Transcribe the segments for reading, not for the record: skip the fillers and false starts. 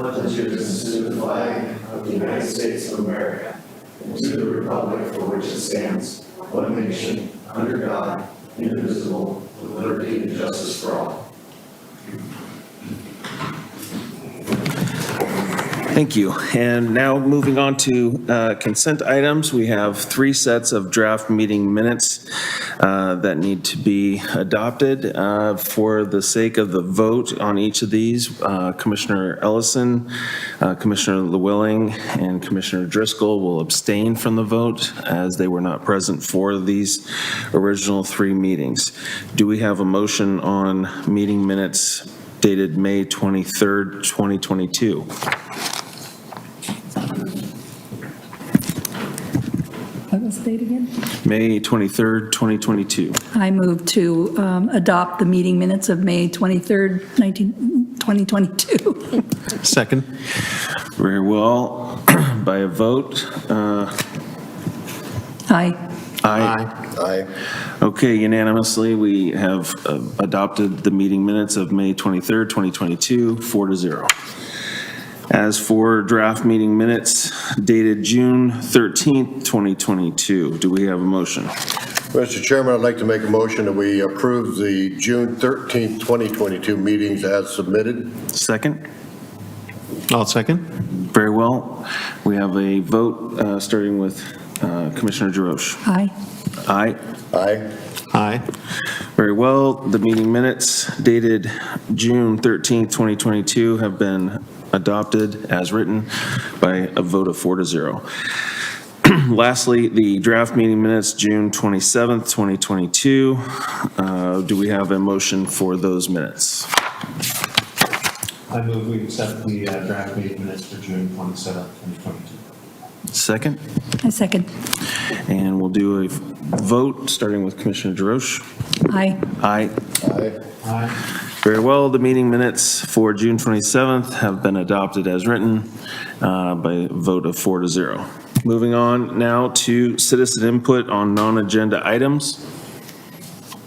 pledge allegiance to the flag of the United States of America and to the republic for which it stands, one nation, under God, indivisible, with liberty and justice for all. Thank you. And now moving on to consent items, we have 3 sets of draft meeting minutes that need to be adopted. For the sake of the vote on each of these, Commissioner Ellison, Commissioner Llewellyn, and Commissioner Driscoll will abstain from the vote as they were not present for these original 3 meetings. Do we have a motion on meeting minutes dated May 23rd, 2022? What was the date again? May 23rd, 2022. I move to adopt the meeting minutes of May 23rd, 2022. Second. Very well. By a vote. Aye. Aye. Okay, unanimously, we have adopted the meeting minutes of May 23rd, 2022, 4-0. As for draft meeting minutes dated June 13th, 2022, do we have a motion? Mr. Chairman, I'd like to make a motion that we approve the June 13th, 2022 meetings as submitted. Second? I'll second. Very well. We have a vote starting with Commissioner Jarosh. Aye. Aye. Aye. Aye. Very well. The meeting minutes dated June 13th, 2022 have been adopted as written by a vote of 4-0. Lastly, the draft meeting minutes, June 27th, 2022. Do we have a motion for those minutes? I move we accept the draft meeting minutes for June 27th, 2022. Second? I second. And we'll do a vote, starting with Commissioner Jarosh. Aye. Aye. Aye. Aye. Very well. The meeting minutes for June 27th have been adopted as written by a vote of 4-0. Moving on now to citizen input on non-agenda items.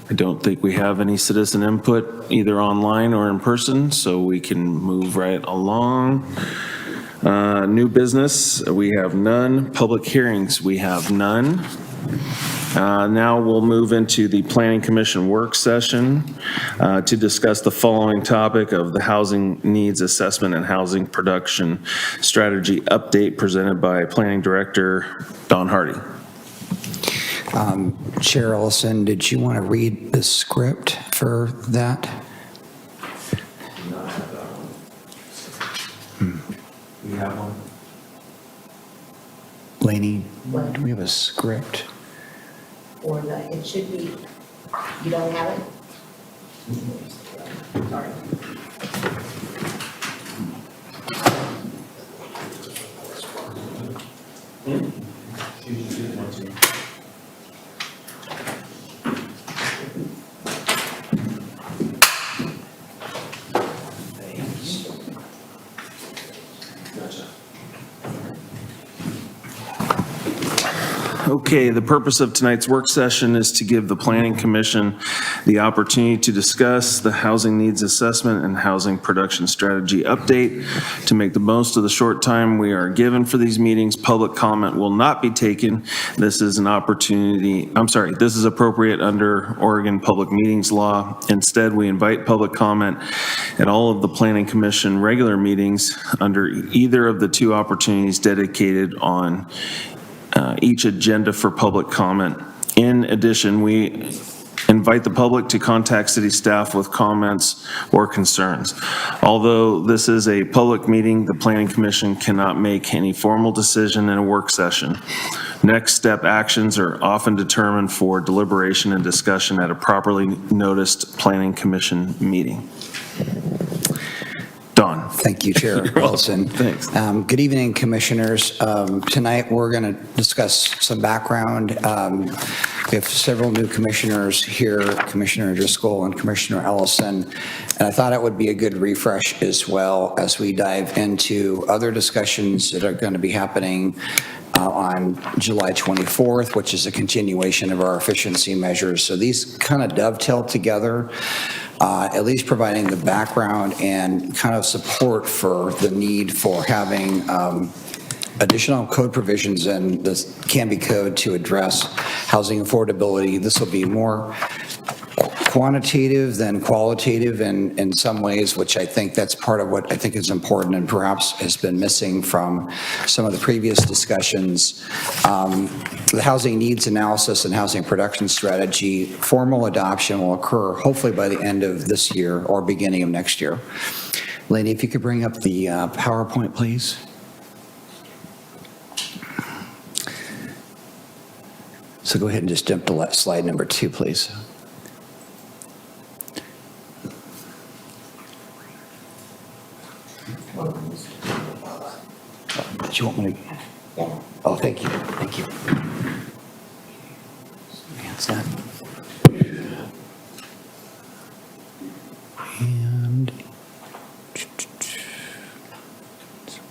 I don't think we have any citizen input either online or in person, so we can move right along. New business, we have none. Public hearings, we have none. Now we'll move into the Planning Commission work session to discuss the following topic of the Housing Needs Assessment and Housing Production Strategy Update presented by Planning Director Don Hardy. Chair Ellison, did you want to read the script for that? We have one. Laney, do we have a script? Or the, it should be, you don't have it? Sorry. Okay, the purpose of tonight's work session is to give the Planning Commission the opportunity to discuss the Housing Needs Assessment and Housing Production Strategy Update. To make the most of the short time we are given for these meetings, public comment will not be taken. This is this is appropriate under Oregon Public Meetings Law. Instead, we invite public comment at all of the Planning Commission regular meetings under either of the 2 opportunities dedicated on each agenda for public comment. In addition, we invite the public to contact city staff with comments or concerns. Although this is a public meeting, the Planning Commission cannot make any formal decision in a work session. Next step actions are often determined for deliberation and discussion at a properly noticed Planning Commission meeting. Don. Thank you, Chair Ellison. Thanks. Good evening, Commissioners. Tonight, we're going to discuss some background. We have several new commissioners here, Commissioner Driscoll and Commissioner Ellison, and I thought it would be a good refresh as well as we dive into other discussions that are going to be happening on July 24th, which is a continuation of our efficiency measures. So these kind of dovetail together. at least providing the background and kind of support for the need for having additional code provisions in the Canby Code to address housing affordability. This will be more quantitative than qualitative in some ways, which I think that's part of what I think is important and perhaps has been missing from some of the previous discussions. The housing needs analysis and housing production strategy, formal adoption will occur hopefully by the end of this year or beginning of next year. Laney, if you could bring up the PowerPoint, please. So go ahead and just jump to slide number 2, please. Do you want me to? Yeah. Oh, thank you, thank you. Advance that. And. So,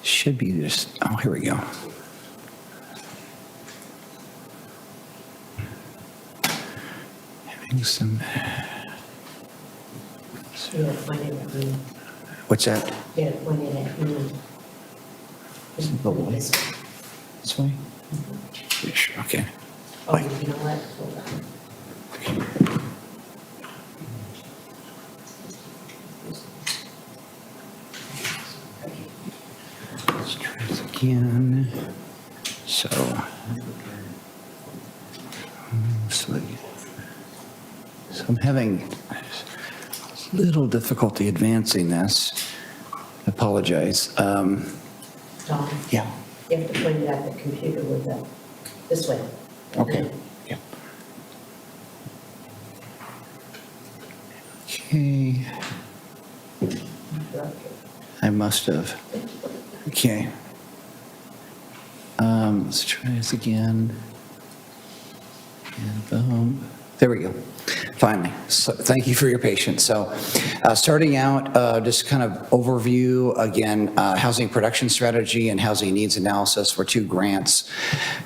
should be just, oh, here we go. Having some, Yeah, one in it, green. what's that? Yeah, one in it, green. The way. This way? Sure, okay. Oh, you know what? Hold on. Let's try this again. So, so I'm having a little difficulty advancing this. I apologize. Don, Yeah, you have to point it at the computer with the, this way. okay. Yeah. Okay, I must have. Okay. Let's try this again. And boom. There we go. Finally. So thank you for your patience. So starting out, just kind of overview, again, housing production strategy and housing needs analysis were 2 grants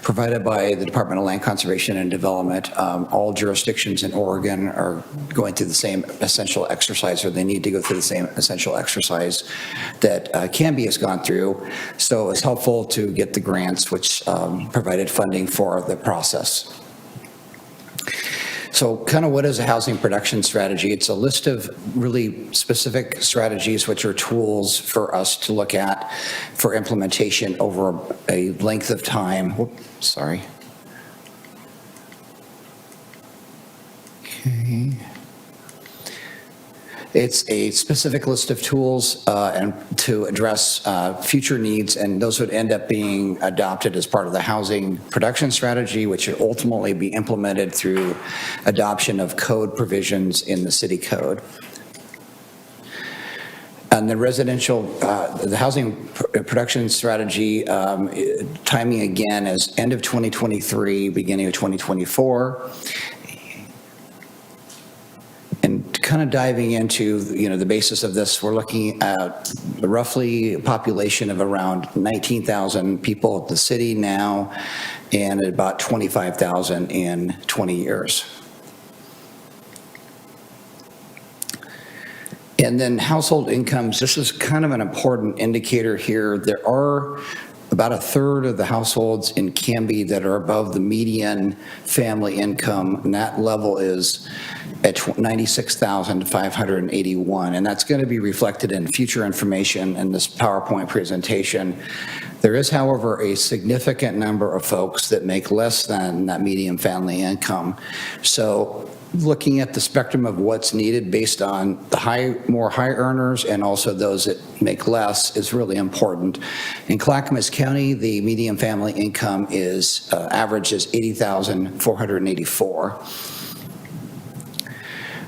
provided by the Department of Land Conservation and Development. All jurisdictions in Oregon are going through the same essential exercise, or they need to go through the same essential exercise that Canby has gone through. So it's helpful to get the grants, which provided funding for the process. So kind of what is a housing production strategy? It's a list of really specific strategies, which are tools for us to look at for implementation over a length of time. Whoops, sorry. Okay. It's a specific list of tools and to address future needs, and those would end up being adopted as part of the housing production strategy, which would ultimately be implemented through adoption of code provisions in the city code. And the residential, the housing production strategy, timing again is end of 2023, beginning of 2024. And kind of diving into, the basis of this, we're looking at roughly a population of around 19,000 people at the city now, and about 25,000 in 20 years. And then household incomes, this is kind of an important indicator here. There are about a third of the households in Canby that are above the median family income, and that level is at 96,581, and that's going to be reflected in future information in this PowerPoint presentation. There is, however, a significant number of folks that make less than that median family income. So looking at the spectrum of what's needed based on the more high earners and also those that make less is really important. In Clackamas County, the median family income is average is $80,484.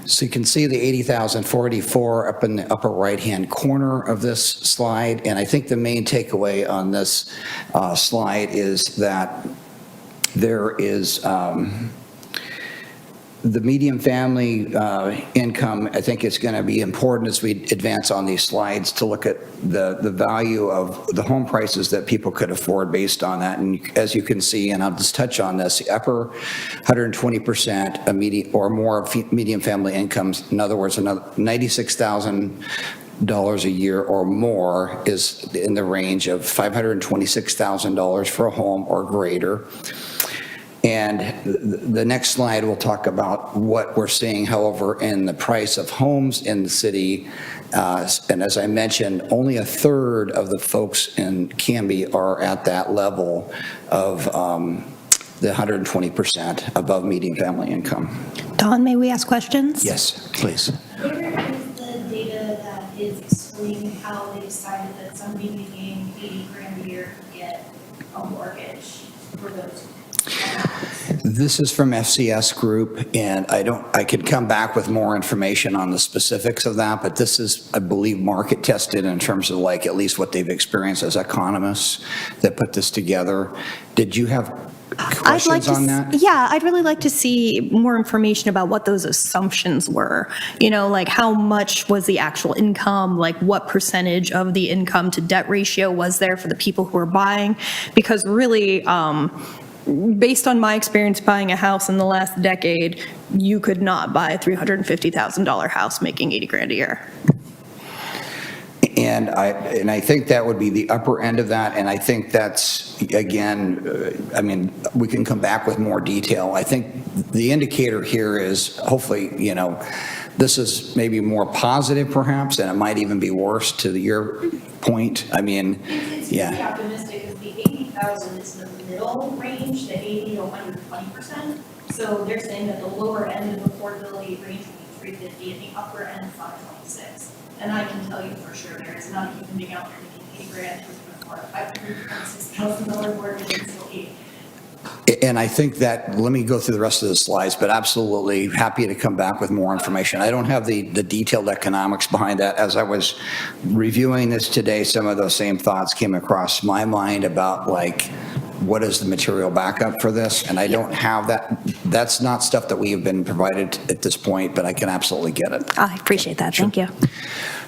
So you can see the 80,484 up in the upper right-hand corner of this slide. And I think the main takeaway on this slide is that there is The median family income, I think it's going to be important as we advance on these slides to look at the value of the home prices that people could afford based on that. And as you can see, and I'll just touch on this, the upper 120% of median or more of median family incomes, in other words, another $96,000 a year or more is in the range of $526,000 for a home or greater. And the next slide will talk about what we're seeing, however, in the price of homes in the city. And as I mentioned, only a third of the folks in Canby are at that level of the 120% above median family income. Dawn, may we ask questions? Yes, please. Where is the data that is explaining how they decided that somebody making 80 grand a year could get a mortgage for those? This is from FCS Group, and I could come back with more information on the specifics of that, but this is, I believe, market tested in terms of like at least what they've experienced as economists that put this together. Did you have questions on that? Yeah, I'd really like to see more information about what those assumptions were. You know, like how much was the actual income, like what percentage of the income to debt ratio was there for the people who were buying? Because really, based on my experience buying a house in the last decade, you could not buy a $350,000 house making 80 grand a year. And I think that would be the upper end of that, and I think that's, again, I mean, we can come back with more detail. I think the indicator here is hopefully, you know, this is maybe more positive perhaps, and it might even be worse to your point. I mean, It's yeah. pretty optimistic because the 80,000 is the middle range, the 80 to 120%. So they're saying that the lower end of affordability range will be 350 and the upper end 526. And I can tell you for sure, there is not a human being out there making 80 grand who's going to afford a $526,000 mortgage and still eat. And I think that, let me go through the rest of the slides, but absolutely happy to come back with more information. I don't have the detailed economics behind that. As I was reviewing this today, some of those same thoughts came across my mind about like, what is the material backup for this? And I don't have that. That's not stuff that we have been provided at this point, but I can absolutely get it. I appreciate that. Thank you.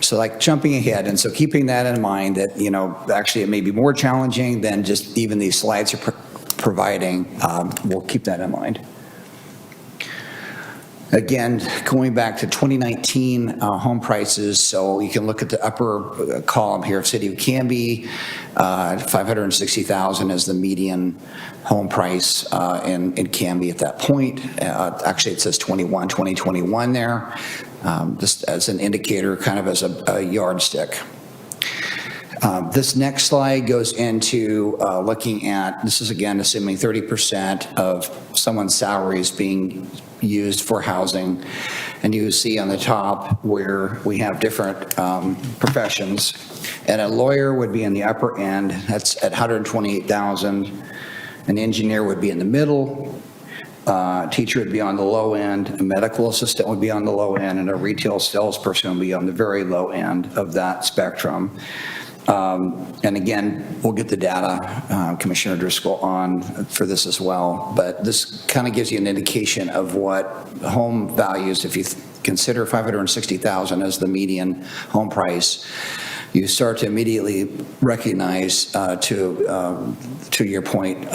So like jumping ahead, and so keeping that in mind that, you know, actually it may be more challenging than just even these slides are providing. We'll keep that in mind. Again, going back to 2019 home prices, so you can look at the upper column here of City of Canby, $560,000 is the median home price in Canby at that point. Actually, it says 2021 there, just as an indicator, kind of as a yardstick. This next slide goes into looking at, this is again assuming 30% of someone's salaries being used for housing. And you see on the top where we have different professions. And a lawyer would be in the upper end, that's at $128,000. An engineer would be in the middle. Teacher would be on the low end. A medical assistant would be on the low end. And a retail salesperson would be on the very low end of that spectrum. And again, we'll get the data, Commissioner Driscoll, on for this as well. But this kind of gives you an indication of what home values, if you consider $560,000 as the median home price, you start to immediately recognize, to your point,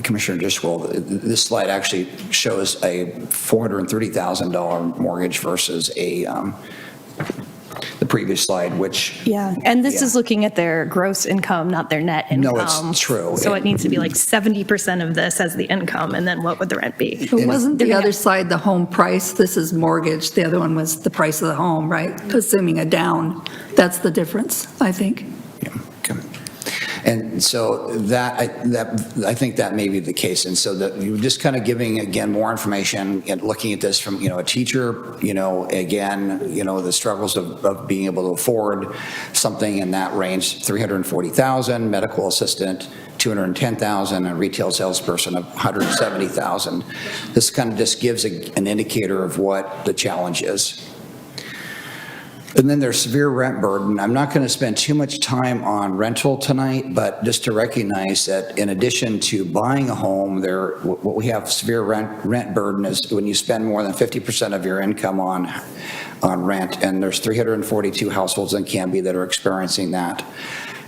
Commissioner Driscoll, this slide actually shows a $430,000 mortgage versus the previous slide, which... Yeah, and this Yeah. is looking at their gross income, not their net income. No, it's true. So it needs to be like 70% of this as the income, and then what would the rent be? But wasn't the other side the home price? This is mortgage. The other one was the price of the home, right? Assuming a down. That's the difference, I think. Yeah, okay. And so I think that may be the case. And so that you're just kind of giving, again, more information and looking at this from, a teacher, again, the struggles of being able to afford something in that range, $340,000, medical assistant, $210,000, and a retail salesperson of $170,000. This kind of just gives an indicator of what the challenge is. And then there's severe rent burden. I'm not going to spend too much time on rental tonight, but just to recognize that in addition to buying a home, what we have severe rent burden is when you spend more than 50% of your income on rent, and there's 342 households in Canby that are experiencing that.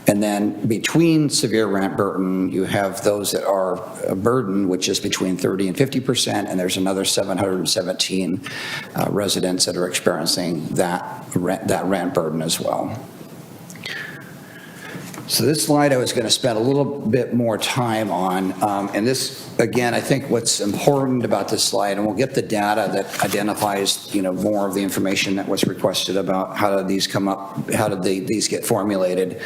And then between severe rent burden, you have those that are a burden, which is between 30 and 50%, and there's another 717 residents that are experiencing that rent burden as well. So this slide I was going to spend a little bit more time on, and this, again, I think what's important about this slide, and we'll get the data that identifies, more of the information that was requested about how did these come up, how did these get formulated.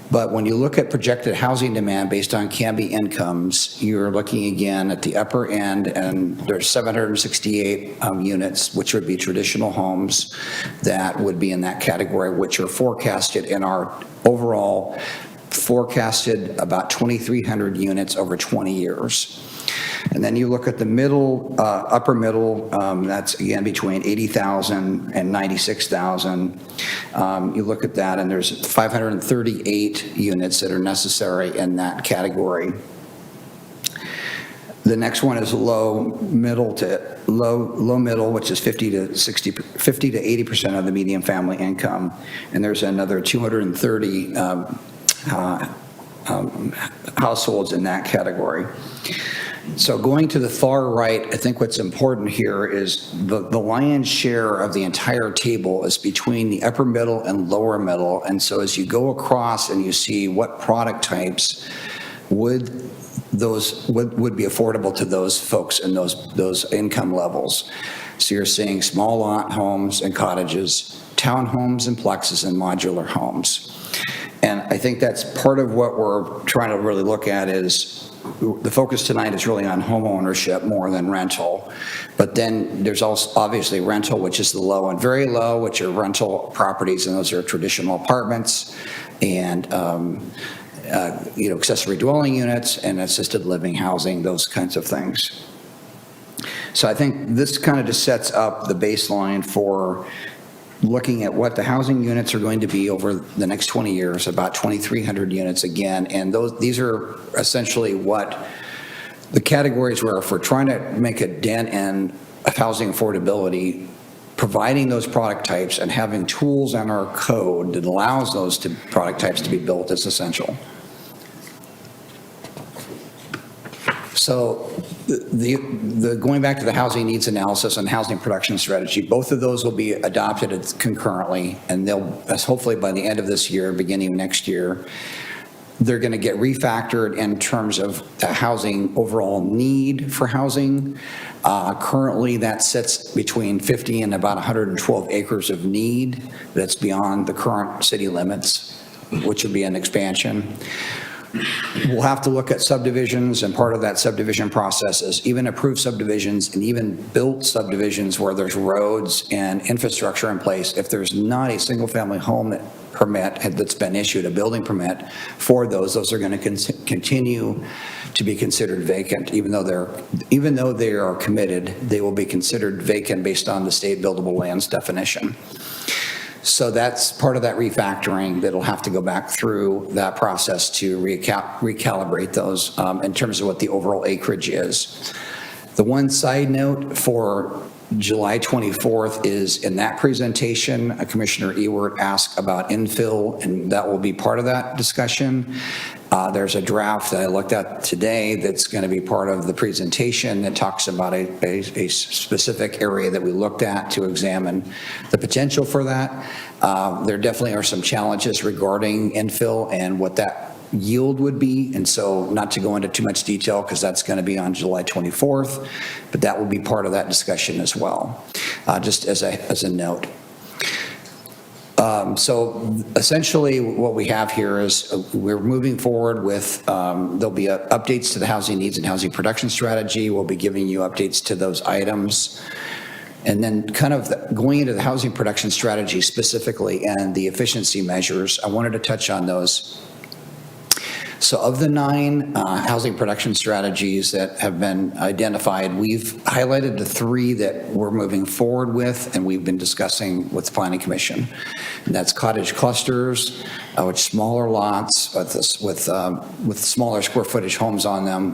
But when you look at projected housing demand based on Canby incomes, you're looking again at the upper end, and there's 768 units, which would be traditional homes that would be in that category, which are forecasted in our overall forecasted about 2,300 units over 20 years. And then you look at the middle, upper middle, that's again between 80,000 and 96,000. You look at that and there's 538 units that are necessary in that category. The next one is low middle, which is 50 to 80% of the median family income. And there's another 230 households in that category. So going to the far right, I think what's important here is the lion's share of the entire table is between the upper middle and lower middle. And so as you go across and you see what product types would be affordable to those folks in those income levels. So you're seeing small lot homes and cottages, townhomes and plexes and modular homes. And I think that's part of what we're trying to really look at is the focus tonight is really on home ownership more than rental. But then there's also obviously rental, which is the low and very low, which are rental properties, and those are traditional apartments and accessory dwelling units and assisted living housing, those kinds of things. So I think this kind of just sets up the baseline for looking at what the housing units are going to be over the next 20 years, about 2,300 units again. And these are essentially what the categories were if we're trying to make a dent in housing affordability. Providing those product types and having tools in our code that allows those product types to be built is essential. So the going back to the housing needs analysis and housing production strategy, both of those will be adopted concurrently, and they'll hopefully by the end of this year, beginning of next year, they're going to get refactored in terms of the housing overall need for housing. Currently, that sits between 50 and about 112 acres of need. That's beyond the current city limits, which would be an expansion. We'll have to look at subdivisions, and part of that subdivision process is even approved subdivisions and even built subdivisions where there's roads and infrastructure in place. If there's not a single-family home permit that's been issued, a building permit for those are going to continue to be considered vacant. Even though they are committed, they will be considered vacant based on the state buildable lands definition. So that's part of that refactoring that'll have to go back through that process to recalibrate those in terms of what the overall acreage is. The one side note for July 24th is in that presentation, Commissioner Ewert asked about infill, and that will be part of that discussion. There's a draft that I looked at today that's going to be part of the presentation that talks about a specific area that we looked at to examine the potential for that. There definitely are some challenges regarding infill and what that yield would be, and so not to go into too much detail because that's going to be on July 24th, but that will be part of that discussion as well, just as a note. So essentially what we have here is we're moving forward with, there'll be updates to the housing needs and housing production strategy. We'll be giving you updates to those items. And then kind of going into the housing production strategy specifically and the efficiency measures, I wanted to touch on those. So of the 9 housing production strategies that have been identified, we've highlighted the 3 that we're moving forward with and we've been discussing with the Planning Commission. And that's cottage clusters, which smaller lots with smaller square footage homes on them,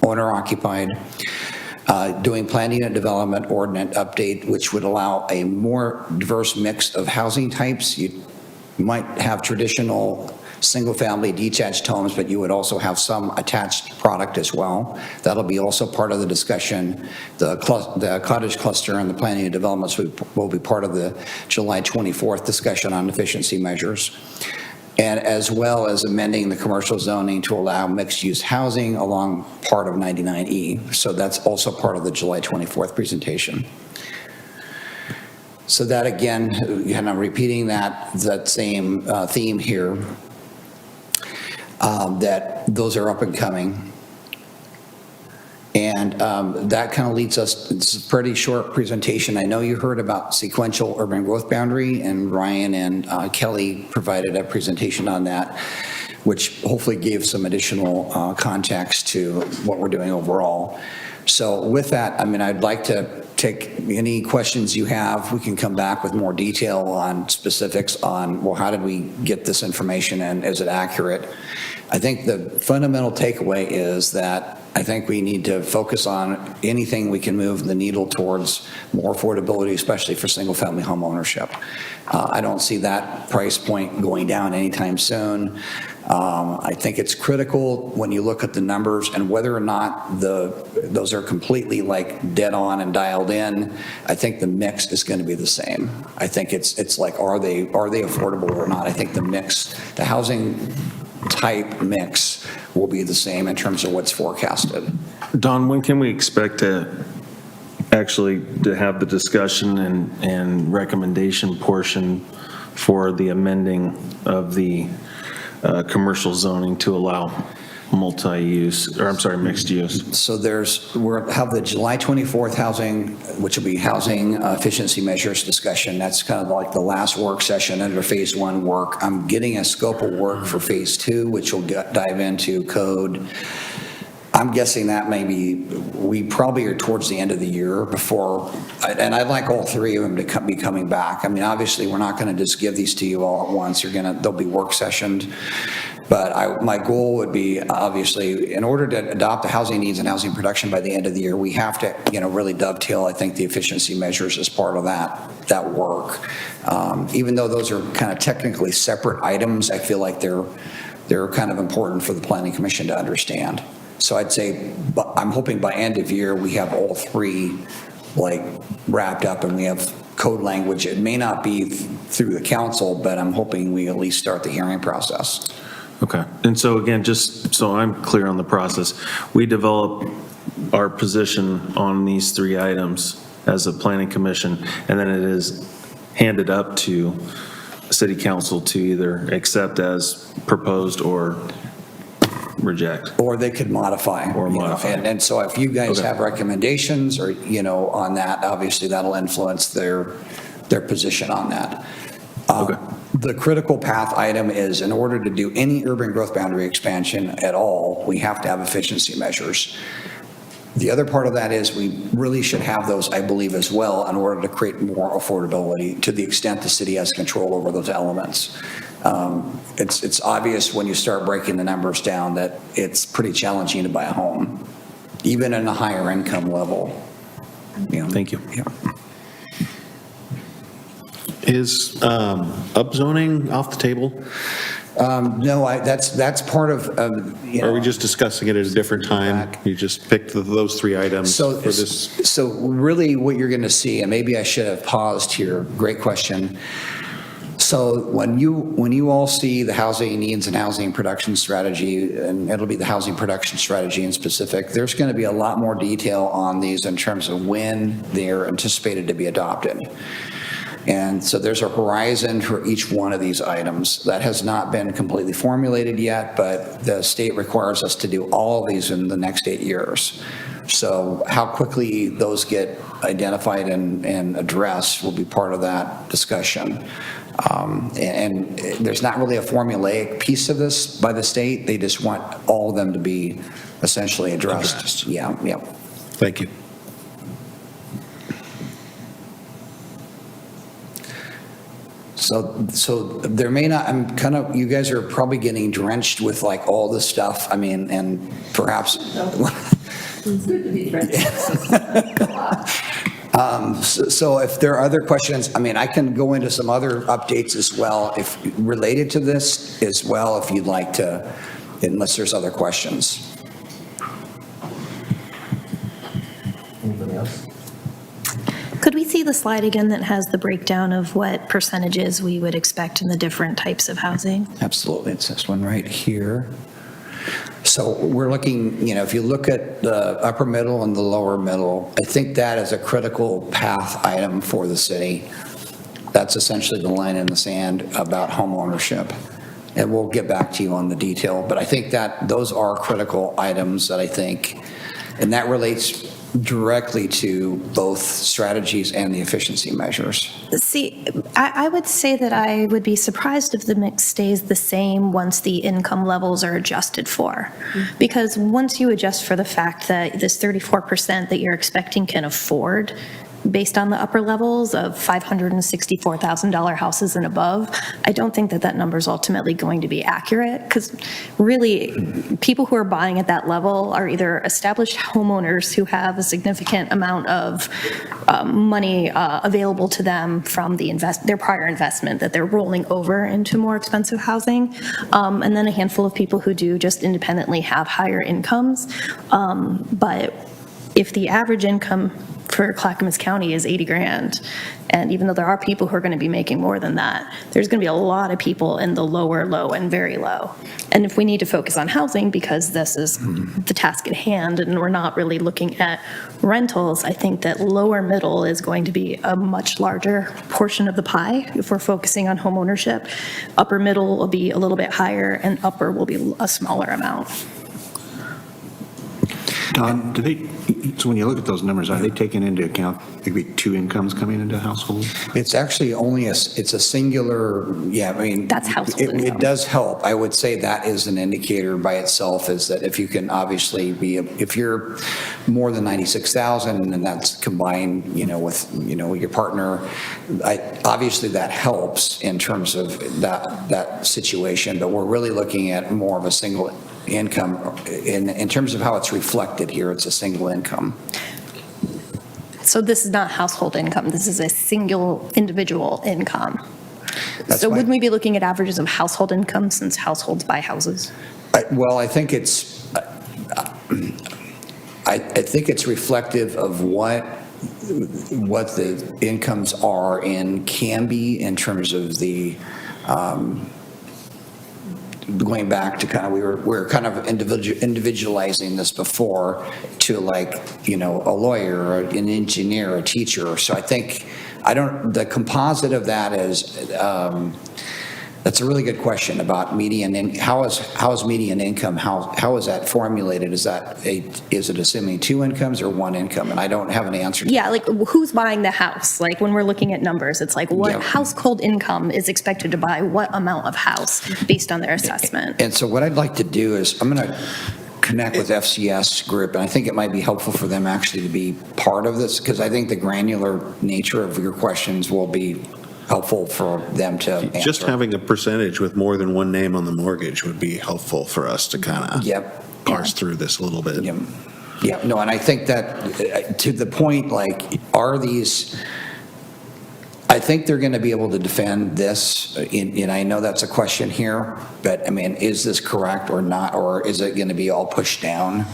owner occupied. Doing planned unit development ordinance update, which would allow a more diverse mix of housing types. You might have traditional single-family detached homes, but you would also have some attached product as well. That'll be also part of the discussion. The cottage cluster and the planning and developments will be part of the July 24th discussion on efficiency measures, and as well as amending the commercial zoning to allow mixed-use housing along part of 99E. So that's also part of the July 24th presentation. So that again, and I'm repeating that same theme here, that those are up and coming. And that kind of leads us, it's a pretty short presentation. I know you heard about sequential urban growth boundary, and Ryan and Kelly provided a presentation on that, which hopefully gave some additional context to what we're doing overall. So with that, I mean, I'd like to take any questions you have. We can come back with more detail on specifics on, well, how did we get this information and is it accurate? I think the fundamental takeaway is that I think we need to focus on anything we can move the needle towards more affordability, especially for single-family home ownership. I don't see that price point going down anytime soon. I think it's critical when you look at the numbers and whether or not those are completely like dead on and dialed in. I think the mix is going to be the same. I think it's like, are they affordable or not? I think the mix, the housing type mix will be the same in terms of what's forecasted. Don, when can we expect to actually to have the discussion and recommendation portion for the amending of the commercial zoning to allow multi-use, or I'm sorry, mixed use? So we'll have the July 24th housing, which will be housing efficiency measures discussion. That's kind of like the last work session under phase 1 work. I'm getting a scope of work for phase 2, which will dive into code. I'm guessing that we probably are towards the end of the year before, and I'd like all 3 of them to be coming back. I mean, obviously, we're not going to just give these to you all at once. They'll be work sessioned. But my goal would be, obviously, in order to adopt the housing needs and housing production by the end of the year, we have to, really dovetail, I think, the efficiency measures as part of that work. Even though those are kind of technically separate items, I feel like they're kind of important for the Planning Commission to understand. So I'd say, I'm hoping by end of year, we have all 3 wrapped up and we have code language. It may not be through the council, but I'm hoping we at least start the hearing process. Okay. And so again, just so I'm clear on the process, we develop our position on these 3 items as a planning commission, and then it is handed up to city council to either accept as proposed or reject. Or they could modify. Or modify. And so if you guys Okay. have recommendations or, on that, obviously that'll influence their position on that. Okay. The critical path item is, in order to do any urban growth boundary expansion at all, we have to have efficiency measures. The other part of that is we really should have those, I believe, as well, in order to create more affordability to the extent the city has control over those elements. It's obvious when you start breaking the numbers down that it's pretty challenging to buy a home, even in a higher income level. Thank you. Yeah. Is upzoning off the table? No, that's part of, Or are we just discussing it at a different time? You just picked those 3 items for this? So really what you're going to see, and maybe I should have paused here, great question. So when you all see the housing needs and housing production strategy, and it'll be the housing production strategy in specific, there's going to be a lot more detail on these in terms of when they're anticipated to be adopted. And so there's a horizon for each one of these items that has not been completely formulated yet, but the state requires us to do all of these in the next 8 years. So how quickly those get identified and addressed will be part of that discussion. And there's not really a formulaic piece of this by the state. They just want all of them to be essentially addressed. Yeah, yeah. Thank you. So there may not, you guys are probably getting drenched with like all this stuff. I mean, and perhaps. It's good to be friends. So if there are other questions, I mean, I can go into some other updates as well, if related to this as well, if you'd like to, unless there's other questions. Anybody else? Could we see the slide again that has the breakdown of what percentages we would expect in the different types of housing? Absolutely, it's this one right here. So we're looking, if you look at the upper middle and the lower middle, I think that is a critical path item for the city. That's essentially the line in the sand about home ownership. And we'll get back to you on the detail, but I think that those are critical items that I think, and that relates directly to both strategies and the efficiency measures. See, I would say that I would be surprised if the mix stays the same once the income levels are adjusted for. Because once you adjust for the fact that this 34% that you're expecting can afford, based on the upper levels of $564,000 houses and above, I don't think that that number is ultimately going to be accurate, because really, people who are buying at that level are either established homeowners who have a significant amount of money available to them from their prior investment that they're rolling over into more expensive housing, and then a handful of people who do just independently have higher incomes. But if the average income for Clackamas County is 80 grand, and even though there are people who are going to be making more than that, there's going to be a lot of people in the lower low and very low. And if we need to focus on housing because this is the task at hand and we're not really looking at rentals, I think that lower middle is going to be a much larger portion of the pie if we're focusing on home ownership. Upper middle will be a little bit higher and upper will be a smaller amount. Don, so when you look at those numbers, are they taking into account maybe two incomes coming into a household? It's actually it's a singular, I mean. That's household income. It does help. I would say that is an indicator by itself, is that if you can obviously if you're more than 96,000 and that's combined, with, your partner, obviously that helps in terms of that situation, but we're really looking at more of a single income in terms of how it's reflected here. It's a single income. So this is not household income. This is a single individual income. So wouldn't we be looking at averages of household income since households buy houses? I think it's I think it's reflective of what the incomes are in Canby in terms of the going back to we were kind of individualizing this before to a lawyer, or an engineer, a teacher. So I think the composite of that is that's a really good question about median. How is median income? How is that formulated? Is it assuming two incomes or one income? And I don't have an answer to that. Who's buying the house? When we're looking at numbers, it's what household income is expected to buy what amount of house based on their assessment. And so what I'd like to do is I'm going to connect with FCS group, and I think it might be helpful for them actually to be part of this, because I think the granular nature of your questions will be helpful for them to answer. Just having a percentage with more than one name on the mortgage would be helpful for us to kind of parse through this a little bit. Yeah, no, and I think that to the point, I think they're going to be able to defend this, and I know that's a question here, but I mean, is this correct or not, or is it going to be all pushed down?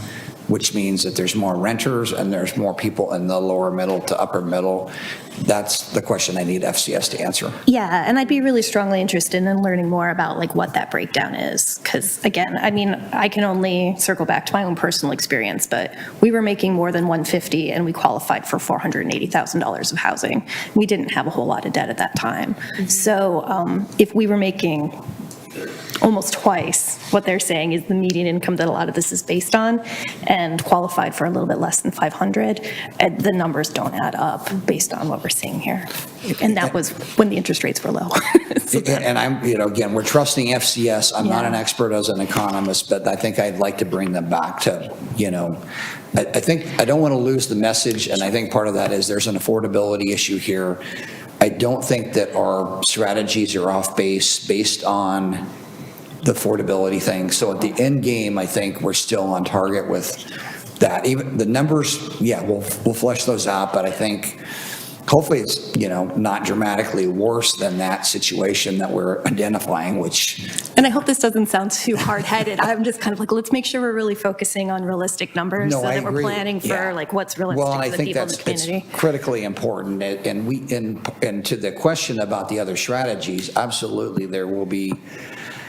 Which means that there's more renters and there's more people in the lower middle to upper middle. That's the question I need FCS to answer. Yeah, and I'd be really strongly interested in learning more about what that breakdown is. Because again, I mean, I can only circle back to my own personal experience, but we were making more than $150 and we qualified for $480,000 of housing. We didn't have a whole lot of debt at that time. So if we were making almost twice what they're saying is the median income that a lot of this is based on, and qualified for a little bit less than 500. And the numbers don't add up based on what we're seeing here. And that was when the interest rates were low. And I'm, again, we're trusting FCS. I'm not an expert as an economist, but I think I'd like to bring them back to, I think, I don't want to lose the message, and I think part of that is there's an affordability issue here. I don't think that our strategies are off base based on the affordability thing. So at the end game, I think we're still on target with that. Even the numbers, we'll flesh those out, but I think hopefully it's, not dramatically worse than that situation that we're identifying, which. And I hope this doesn't sound too hard-headed. I'm just kind of like, let's make sure we're really focusing on realistic numbers so that we're planning for like what's realistic for the people in the community. Well, it's critically important. And to the question about the other strategies, absolutely there will be,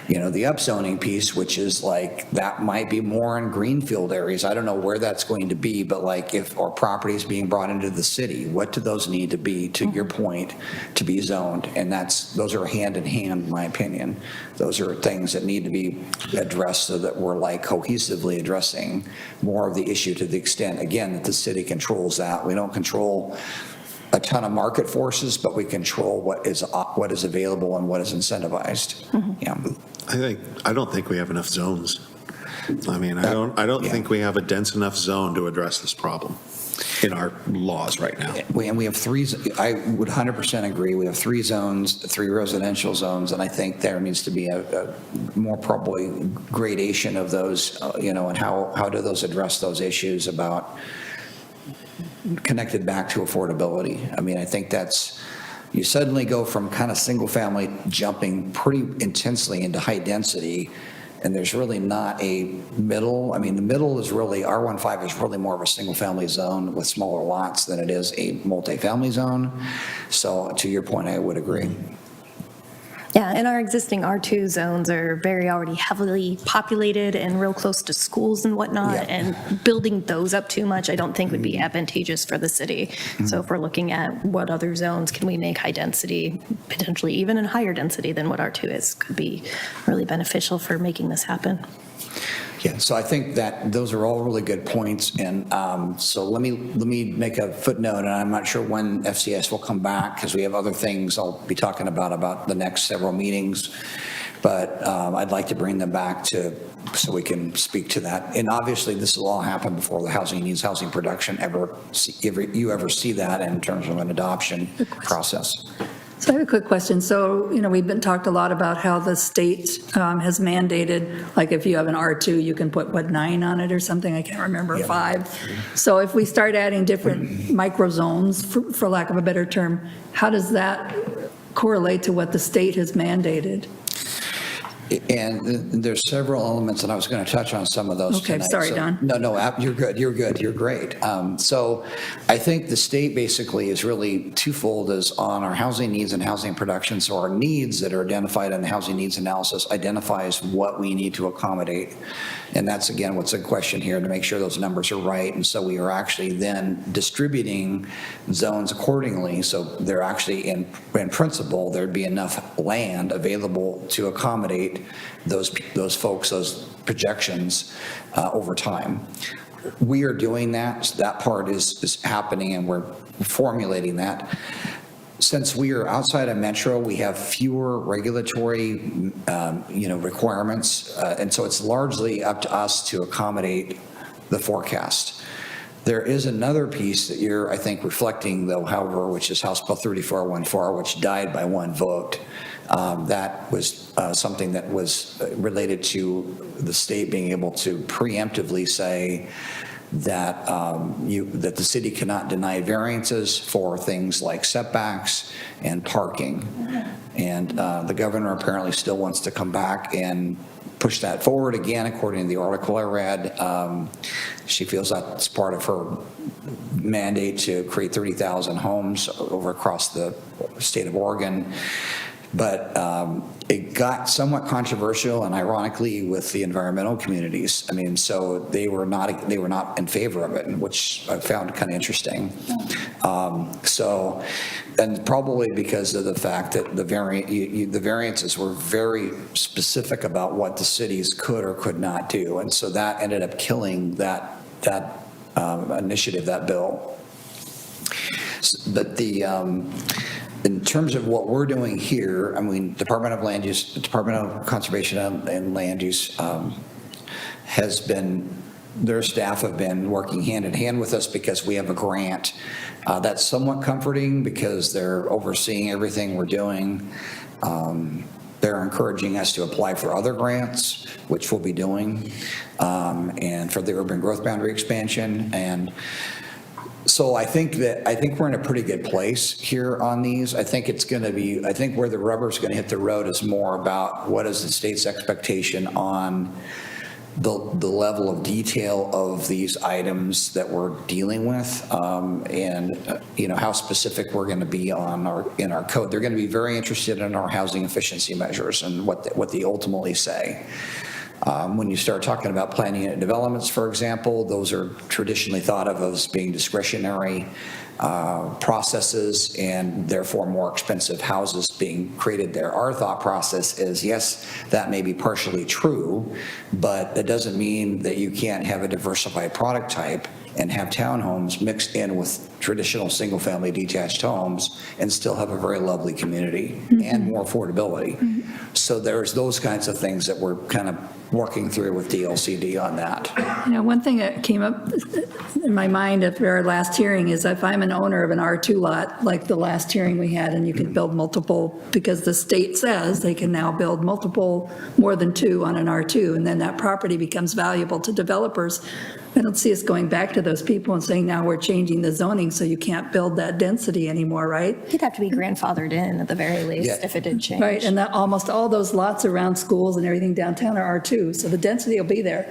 the upzoning piece, which is like, that might be more in greenfield areas. I don't know where that's going to be, but like if our property is being brought into the city, what do those need to be, to your point, to be zoned? And those are hand in hand, in my opinion. Those are things that need to be addressed so that we're like cohesively addressing more of the issue to the extent, again, that the city controls that. We don't control a ton of market forces, but we control what is available and what is incentivized. I don't think we have enough zones. I mean, I don't think we have a dense enough zone to address this problem in our laws right now. And we have three, I would 100% agree. We have 3 zones, 3 residential zones, and I think there needs to be a more probably gradation of those, and how do those address those issues about connected back to affordability. I mean, I think you suddenly go from kind of single family jumping pretty intensely into high density, and there's really not a middle. I mean, the middle is really, R15 is really more of a single family zone with smaller lots than it is a multifamily zone. So to your point, I would agree. Yeah, and our existing R2 zones are very already heavily populated and real close to schools and whatnot, and building those up too much I don't think would be advantageous for the city. So if we're looking at what other zones can we make high density, potentially even in higher density than what R2 is, could be really beneficial for making this happen. Yeah, so I think that those are all really good points, and so let me make a footnote, and I'm not sure when FCS will come back because we have other things I'll be talking about the next several meetings, but I'd like to bring them back so we can speak to that. And obviously, this will all happen before the housing needs, housing production you ever see that in terms of an adoption process. So I have a quick question. So, we've talked a lot about how the state has mandated, like if you have an R2, you can put, 9 on it or something? I can't remember, 5. So if we start adding different microzones, for lack of a better term, how does that correlate to what the state has mandated? And there's several elements, and I was going to touch on some of those tonight. Okay, sorry, Don. No, you're good, you're great. So I think the state basically is really twofold, is on our housing needs and housing production. So our needs that are identified in the housing needs analysis identifies what we need to accommodate. And that's, again, what's in question here, to make sure those numbers are right. And so we are actually then distributing zones accordingly. So they're actually, in principle, there'd be enough land available to accommodate those folks, those projections over time. We are doing that. So that part is happening, and we're formulating that. Since we are outside of Metro, we have fewer regulatory, requirements, and so it's largely up to us to accommodate the forecast. There is another piece that you're, I think, reflecting, though, however, which is House Bill 3414, which died by 1 vote. That was something that was related to the state being able to preemptively say that that the city cannot deny variances for things like setbacks and parking. And the governor apparently still wants to come back and push that forward again, according to the article I read. She feels that's part of her mandate to create 30,000 homes over across the state of Oregon. but it got somewhat controversial and ironically with the environmental communities. I mean, so they were not in favor of it, which I found kind of interesting. So, and probably because of the fact that the variances were very specific about what the cities could or could not do. And so that ended up killing that initiative, that bill. But in terms of what we're doing here, I mean, Department of Land Use, Department of Conservation and Land Use has been, their staff have been working hand in hand with us because we have a grant. That's somewhat comforting because they're overseeing everything we're doing. They're encouraging us to apply for other grants, which we'll be doing, and for the urban growth boundary expansion. And so I think we're in a pretty good place here on these. I think it's going to be, I think where the rubber's going to hit the road is more about what is the state's expectation on the level of detail of these items that we're dealing with, and how specific we're going to be in our code. They're going to be very interested in our housing efficiency measures and what they ultimately say. When you start talking about planning unit developments, for example, those are traditionally thought of as being discretionary processes and therefore more expensive houses being created there. Our thought process is, yes, that may be partially true, but it doesn't mean that you can't have a diversified product type and have townhomes mixed in with traditional single-family detached homes and still have a very lovely community and more affordability. So there's those kinds of things that we're kind of working through with DLCD on that. One thing that came up in my mind at our last hearing is if I'm an owner of an R2 lot, like the last hearing we had, and you can build multiple, because the state says they can now build multiple, more than two on an R2, and then that property becomes valuable to developers. I don't see us going back to those people and saying, now we're changing the zoning so you can't build that density anymore, right? You'd have to be grandfathered in at the very least if it did change. Right, and that almost all those lots around schools and everything downtown are R2, so the density will be there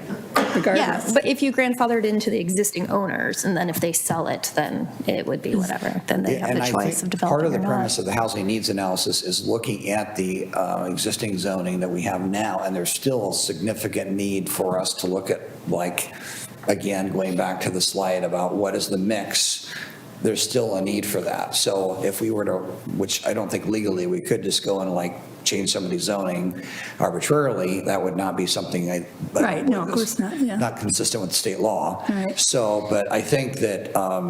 regardless. Yeah, but if you grandfathered into the existing owners, and then if they sell it, then it would be whatever. Then they have And the I choice think of part developing of the or premise not. of the housing needs analysis is looking at the existing zoning that we have now, and there's still a significant need for us to look at, like, again, going back to the slide about what is the mix, there's still a need for that. So if we were to, which I don't think legally we could just go and like change somebody's zoning arbitrarily, that would not be something Right, no, of course not, yeah. not consistent with state law. Right. So, but I think that, I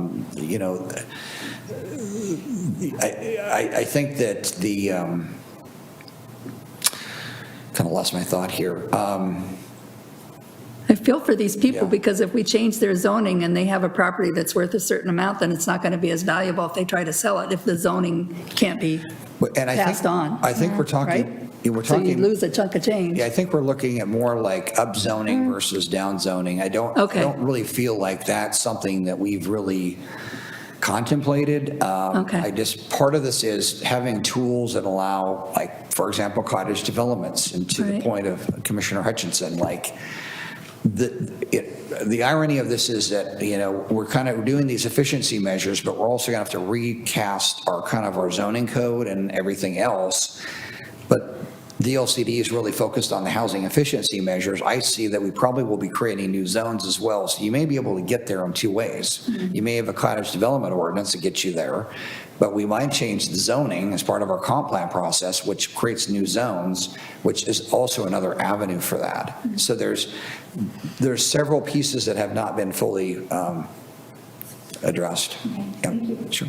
think that the, kind of lost my thought here. I feel for these people Yeah. because if we change their zoning and they have a property that's worth a certain amount, then it's not going to be as valuable if they try to sell it, if the zoning can't be And I passed think, on. I think we're Right? talking, we're So you talking. lose a chunk of change. Yeah, I think we're looking at more like upzoning versus downzoning. I don't really feel like that's something that we've really contemplated. Okay. Part of this is having tools that allow, like, for example, cottage developments, and to the Right. point of Commissioner Hutchinson, like, the irony of this is that, we're kind of doing these efficiency measures, but we're also going to have to recast our zoning code and everything else. But the LCD is really focused on the housing efficiency measures. I see that we probably will be creating new zones as well. So you may be able to get there in two ways. You may have a cottage development ordinance that gets you there, but we might change the zoning as part of our comp plan process, which creates new zones, which is also another avenue for that. So there's several pieces that have not been fully addressed. Yeah, sure.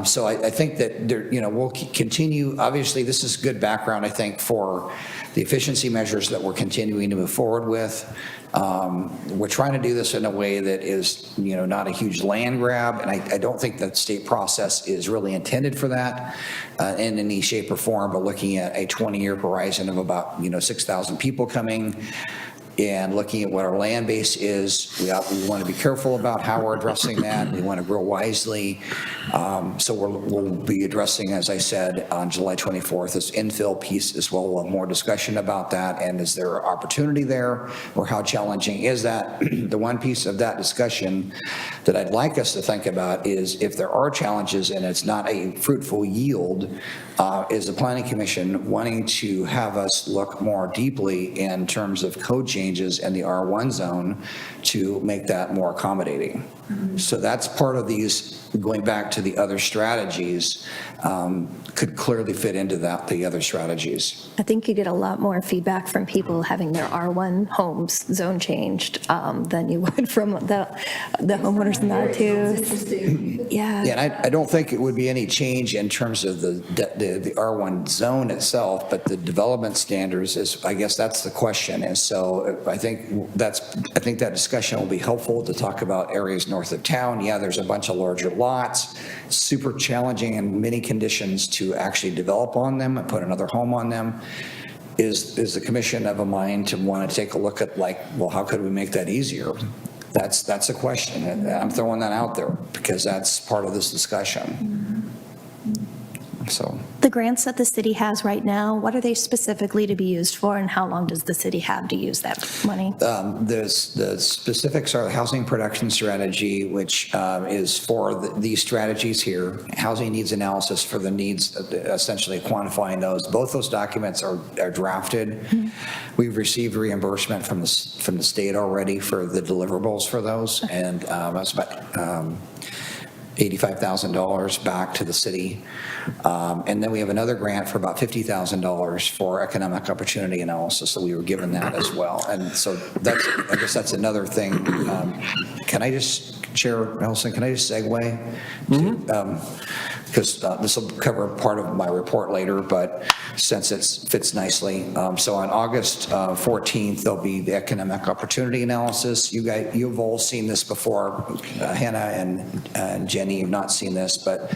So I think that we'll continue. Obviously, this is good background, I think, for the efficiency measures that we're continuing to move forward with. We're trying to do this in a way that is, not a huge land grab, and I don't think that state process is really intended for that in any shape or form, but looking at a 20-year horizon of about, 6,000 people coming. and looking at what our land base is. We want to be careful about how we're addressing that. We want to grow wisely. So we'll be addressing, as I said, on July 24th, this infill piece as well. We'll have more discussion about that, and is there opportunity there, or how challenging is that? The one piece of that discussion that I'd like us to think about is if there are challenges and it's not a fruitful yield, is the Planning Commission wanting to have us look more deeply in terms of code changes in the R1 zone to make that more accommodating. So that's part of these, going back to the other strategies, could clearly fit into that, the other strategies. I think you get a lot more feedback from people having their R1 homes zone changed than you would from the homeowners in the R2s. Interesting. Yeah. Yeah, and I don't think it would be any change in terms of the R1 zone itself, but the development standards is, I guess that's the question. And so I think that discussion will be helpful to talk about areas north of town. Yeah, there's a bunch of larger lots, super challenging in many conditions to actually develop on them and put another home on them. Is the commission of a mind to want to take a look at, like, well, how could we make that easier? That's a question, and I'm throwing that out there because that's part of this discussion. So The grants that the city has right now, what are they specifically to be used for, and how long does the city have to use that money? the specifics are the housing production strategy, which is for these strategies here. Housing needs analysis for the needs, essentially quantifying those. Both those documents are drafted. We've received reimbursement from the state already for the deliverables for those, and that's about $85,000 back to the city. And then we have another grant for about $50,000 for economic opportunity analysis, so we were given that as well. And so I guess that's another thing. Can I just, Chair Nelson, can I just segue? Because this will cover part of my report later, but since it fits nicely. So on August 14th, there'll be the economic opportunity analysis. You've all seen this before. Hannah and Jenny have not seen this, but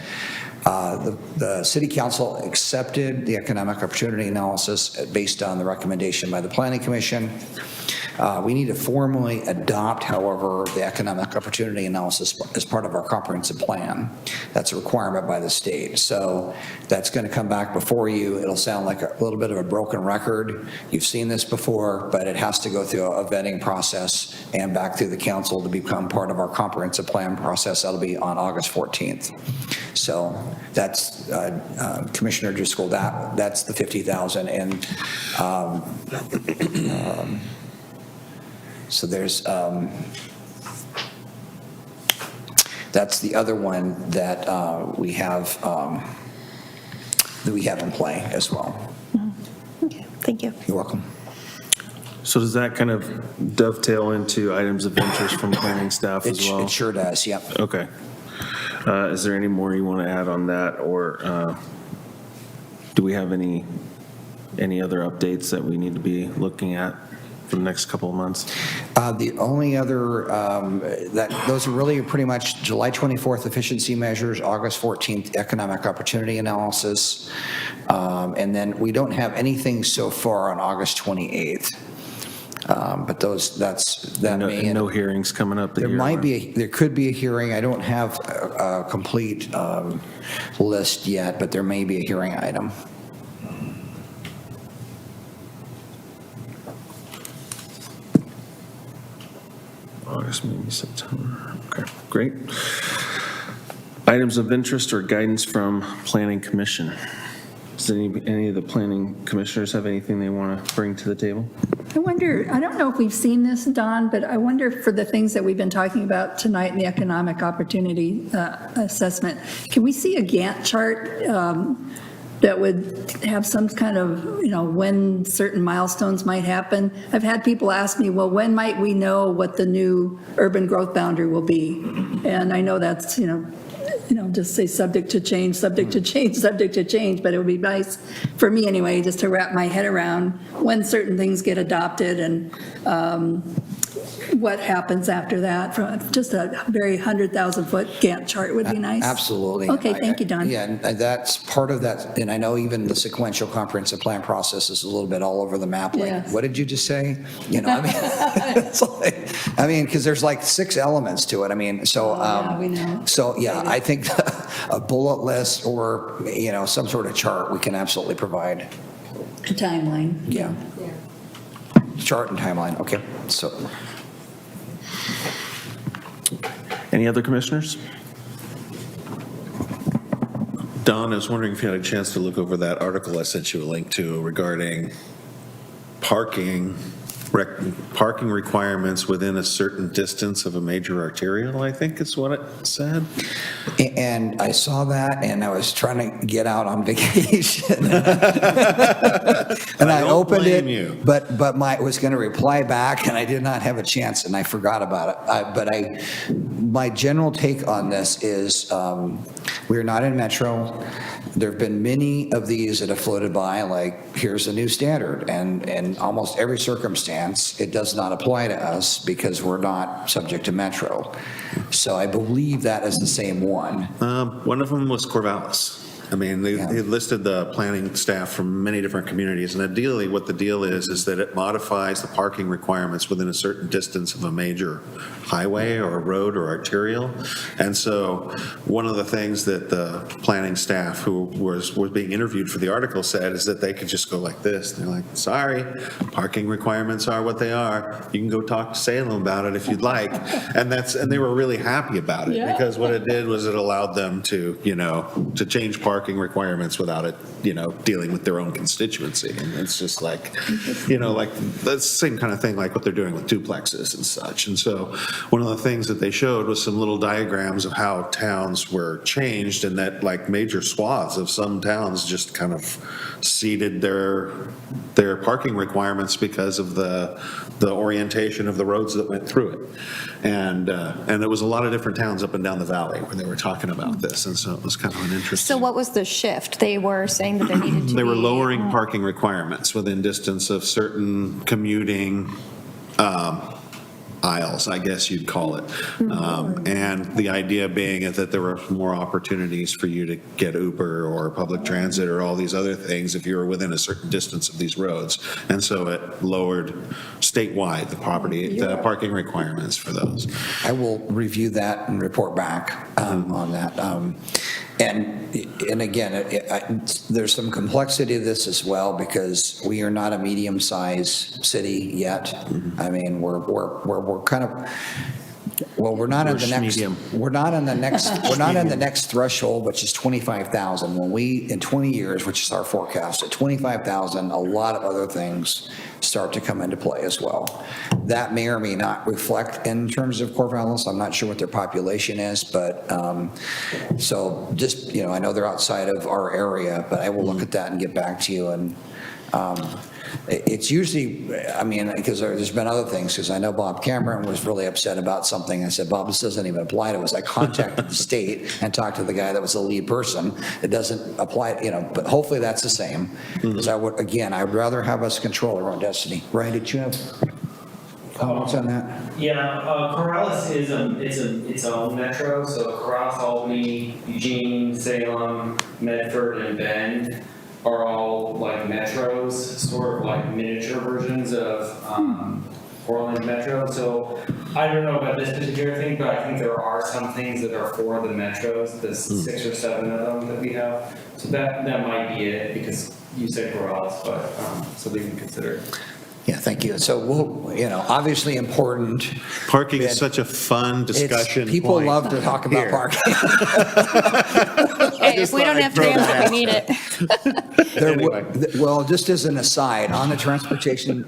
the City Council accepted the economic opportunity analysis based on the recommendation by the Planning Commission. We need to formally adopt, however, the economic opportunity analysis as part of our comprehensive plan. That's a requirement by the state. So that's going to come back before you. It'll sound like a little bit of a broken record. You've seen this before, but it has to go through a vetting process and back through the council to become part of our comprehensive plan process. That'll be on August 14th. So that's, Commissioner Driscoll, that's the $50,000. And so there's, that's the other one that we have in play as well. Okay, thank you. You're welcome. So does that kind of dovetail into items of interest from planning staff as well? It sure does, yep. Okay. Is there any more you want to add on that, or do we have any other updates that we need to be looking at for the next couple of months? The only other, those are really pretty much July 24th efficiency measures, August 14th economic opportunity analysis, and then we don't have anything so far on August 28th. But No hearings coming up. There could be a hearing. I don't have a complete list yet, but there may be a hearing item. August, maybe September. Okay, great. Items of interest or guidance from Planning Commission. Does any of the planning commissioners have anything they want to bring to the table? I wonder, I don't know if we've seen this, Don, but I wonder for the things that we've been talking about tonight in the economic opportunity assessment, can we see a Gantt chart that would have some kind of, when certain milestones might happen? I've had people ask me, well, when might we know what the new urban growth boundary will be? And I know that's, just say subject to change, subject to change, subject to change, but it would be nice, for me anyway, just to wrap my head around when certain things get adopted and what happens after that, from just a very 100,000-foot Gantt chart would be nice. Absolutely. Okay, thank you, Don. Yeah, and that's part of that, and I know even the sequential comprehensive plan process is a little bit all over the map, like, Yes. what did you just say? You know, I mean, it's like, because there's like 6 elements to it, I mean, so. Yeah, we know. So, yeah, I think a bullet list or, some sort of chart we can absolutely provide. A timeline. Yeah. Chart and timeline, okay, so. Any other commissioners? Don, I was wondering if you had a chance to look over that article I sent you a link to regarding parking requirements within a certain distance of a major arterial, I think is what it said. And I saw that, and I was trying to get out on vacation. And I don't opened blame it, you. but was going to reply back, and I did not have a chance, and I forgot about it. My general take on this is we're not in Metro. There have been many of these that have floated by, like, here's a new standard, and in almost every circumstance, it does not apply to us because we're not subject to Metro. So I believe that is the same one. One of them was Corvallis. I mean, they listed the planning staff from many different communities, and ideally what the deal is that it modifies the parking requirements within a certain distance of a major highway or a road or arterial. And so one of the things that the planning staff who was being interviewed for the article said is that they could just go like this. They're like, sorry, parking requirements are what they are. You can go talk to Salem about it if you'd like. And they were really happy about it because what it did was it allowed them to, to change parking requirements without it, dealing with their own constituency. And it's just like, like that's the same kind of thing like what they're doing with duplexes and such. And so one of the things that they showed was some little diagrams of how towns were changed, and that like major swaths of some towns just kind of ceded their parking requirements because of the orientation of the roads that went through it. And there was a lot of different towns up and down the valley where they were talking about this. And so it was kind of an interesting. So what was the shift? They were saying that there needed to be. They were lowering parking requirements within distance of certain commuting aisles, I guess you'd call it. And the idea being that there were more opportunities for you to get Uber or public transit or all these other things if you were within a certain distance of these roads. And so it lowered statewide the parking requirements for those. I will review that and report back on that. And again, there's some complexity to this as well because we are not a medium-sized city yet. I mean, we're kind of. Well, we're not in the next. medium. We're not in the next. We're not in the next threshold, which is 25,000. When we in 20 years, which is our forecast, at 25,000, a lot of other things start to come into play as well. That may or may not reflect in terms of Corvallis. I'm not sure what their population is, but so just I know they're outside of our area, but I will look at that and get back to you. And it's usually, because there's been other things, because I know Bob Cameron was really upset about something. I said, Bob, this doesn't even apply to us. I contacted the state and talked to the guy that was the lead person. It doesn't apply, but hopefully that's the same. Because I'd rather have us control our own destiny. Ryan, did you have comments on that? Yeah, Corvallis is its own metro, so Corvallis, Albany, Eugene, Salem, Medford, and Bend are all like metros, sort of like miniature versions of Portland Metro. So I don't know about this particular thing, but I think there are some things that are for the metros, the 6 or 7 of them that we have. So that might be it, because you said Corvallis, but so we can consider it. Yeah, thank you. So we'll, obviously important. Parking is such a fun discussion People point. love to talk about Here. parking. Hey, if we don't have transit, we need it. Well, just as an aside, on the transportation,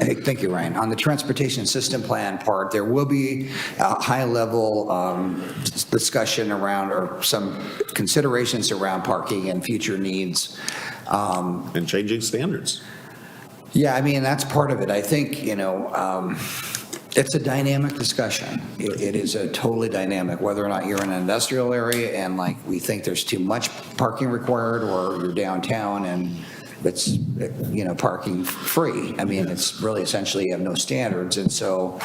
hey, thank you, Ryan. On the transportation system plan part, there will be a high-level discussion around, or some considerations around parking and future needs. And changing standards. Yeah, that's part of it. I think, it's a dynamic discussion. It is a totally dynamic, whether or not you're in an industrial area and we think there's too much parking required, or you're downtown and it's, parking free. It's really essentially you have no standards. And so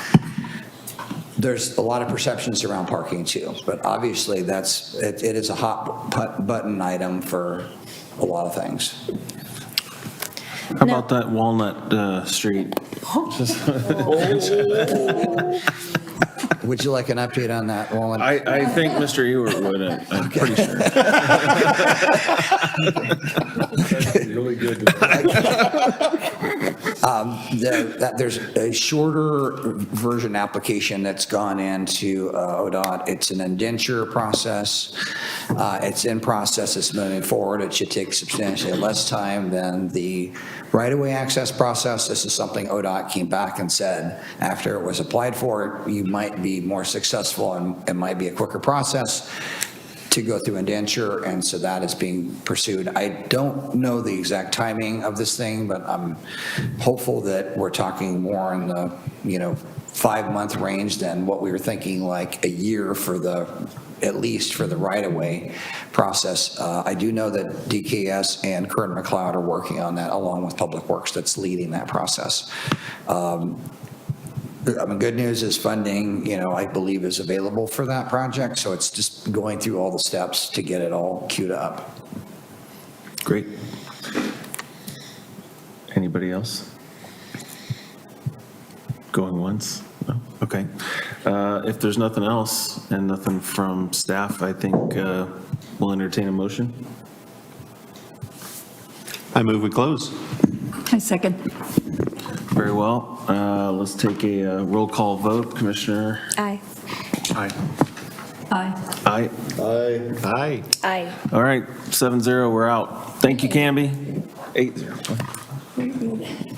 there's a lot of perceptions around parking too, but obviously it is a hot button item for a lot of things. How about that Walnut Street? Would you like an update on that, Wallen? I think Mr. Ewert would, I'm pretty sure. Really good. There's a shorter version application that's gone into ODOT. It's an indenture process. It's in process, it's moving forward. It should take substantially less time than the right-of-way access process. This is something ODOT came back and said, after it was applied for, you might be more successful and it might be a quicker process to go through indenture, and so that is being pursued. I don't know the exact timing of this thing, but I'm hopeful that we're talking more in the, 5-month range than what we were thinking, like a year at least for the right-of-way process. I do know that DKS and Kern McLeod are working on that along with Public Works that's leading that process. Good news is funding, I believe is available for that project, so it's just going through all the steps to get it all queued up. Great. Anybody else? Going once? No? Okay. If there's nothing else and nothing from staff, I think we'll entertain a motion. I move we close. I second. Very well. Let's take a roll call vote. Commissioner? Aye. Aye. Aye. Aye. Aye. Aye. All right, 7-0, we're out. Thank you, Canby. 8-0.